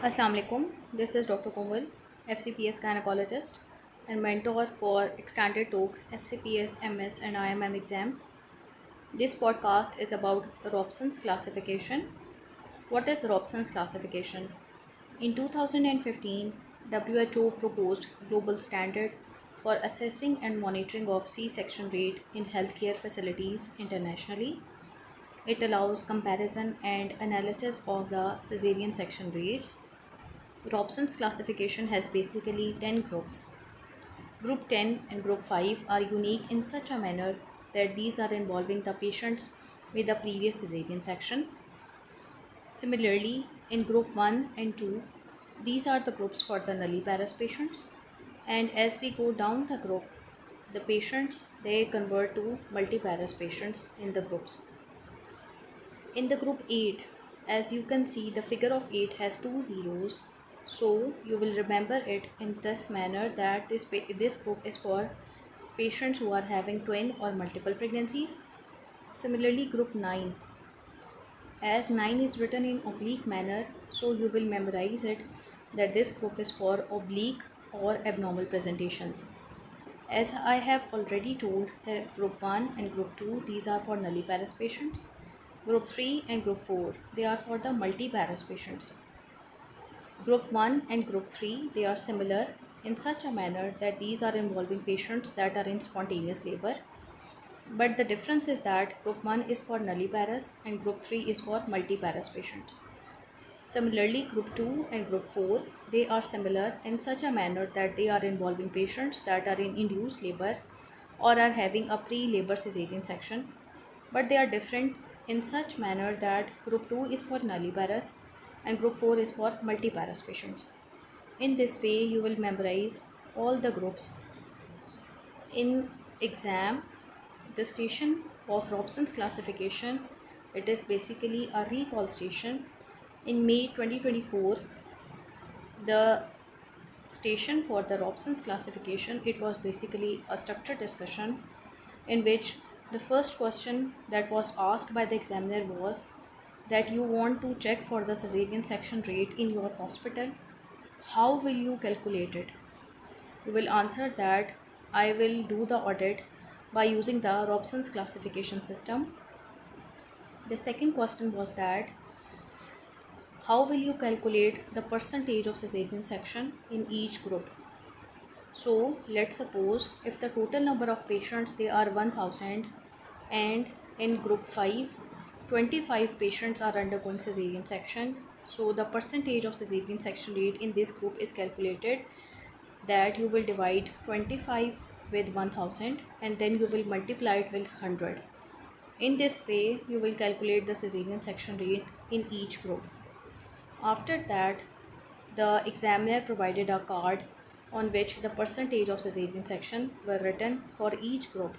Assalamu alaikum. This is Dr. Komal, FCPS gynecologist and mentor for extended talks, FCPS, MS, and IMM exams. This podcast is about Robson's classification. What is Robson's classification? In 2015, WHO proposed global standard for assessing and monitoring of C-section rate in healthcare facilities internationally. It allows comparison and analysis of the cesarean section rates. Robson's classification has basically 10 groups. Group 10 and Group 5 are unique in such a manner that these are involving the patients with a previous cesarean section. Similarly, in Group 1 and 2, these are the groups for the nulliparous patients. And as we go down the group, the patients they convert to multiparous patients in the groups. In the group 8, as you can see, the figure of 8 has two zeros. So you will remember it in this manner that this group is for patients who are having twin or multiple pregnancies. Similarly, group 9, as 9 is written in oblique manner, so you will memorize it that this group is for oblique or abnormal presentations. As I have already told that group 1 and group 2, these are for nulliparous patients. Group 3 and group 4, they are for the multiparous patients. Group 1 and Group 3, they are similar in such a manner that these are involving patients that are in spontaneous labor. But the difference is that Group 1 is for nulliparous and Group 3 is for multiparous patients. Similarly, Group 2 and Group 4, they are similar in such a manner that they are involving patients that are in induced labor or are having a pre-labor cesarean section. But they are different in such manner that Group 2 is for nulliparous and Group 4 is for multiparous patients. In this way, you will memorize all the groups. In exam, the station of Robson's classification, it is basically a recall station. In May 2024, the station for the Robson's classification, it was basically a structured discussion in which the first question that was asked by the examiner was that you want to check for the cesarean section rate in your hospital. How will you calculate it? You will answer that I will do the audit by using the Robson's classification system. The second question was that how will you calculate the percentage of cesarean section in each group? So let's suppose if the total number of patients they are 1000 and in group 5 25 patients are undergoing cesarean section, so the percentage of cesarean section rate in this group is calculated that you will divide 25 with 1000 and then you will multiply it with 100. In this way you will calculate the cesarean section rate in each group. After that, the examiner provided a card on which the percentage of cesarean section were written for each group,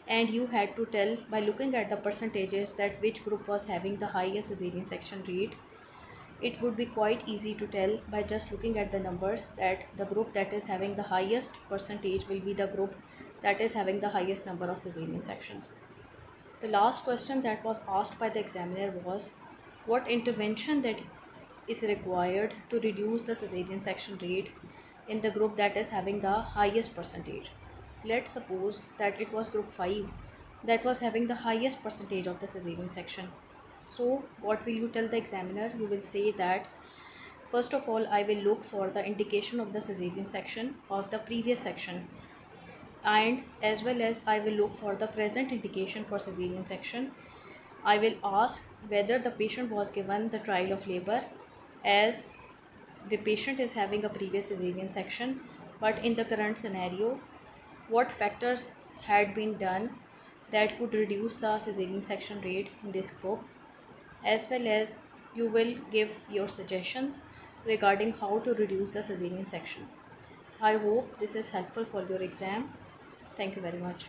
and you had to tell by looking at the percentages that which group was having the highest cesarean section rate. It would be quite easy to tell by just looking at the numbers that the group that is having the highest percentage will be the group that is having the highest number of cesarean sections. The last question that was asked by the examiner was what intervention that is required to reduce the cesarean section rate in the group that is having the highest percentage. Let's suppose that it was group 5 that was having the highest percentage of the cesarean section. So what will you tell the examiner? You will say that first of all I will look for the indication of the cesarean section of the previous section, and as well as I will look for the present indication for cesarean section. I will ask whether the patient was given the trial of labor, as the patient is having a previous cesarean section, but in the current scenario, what factors had been done that could reduce the cesarean section rate in this group, as well as you will give your suggestions regarding how to reduce the cesarean section. I hope this is helpful for your exam. Thank you very much.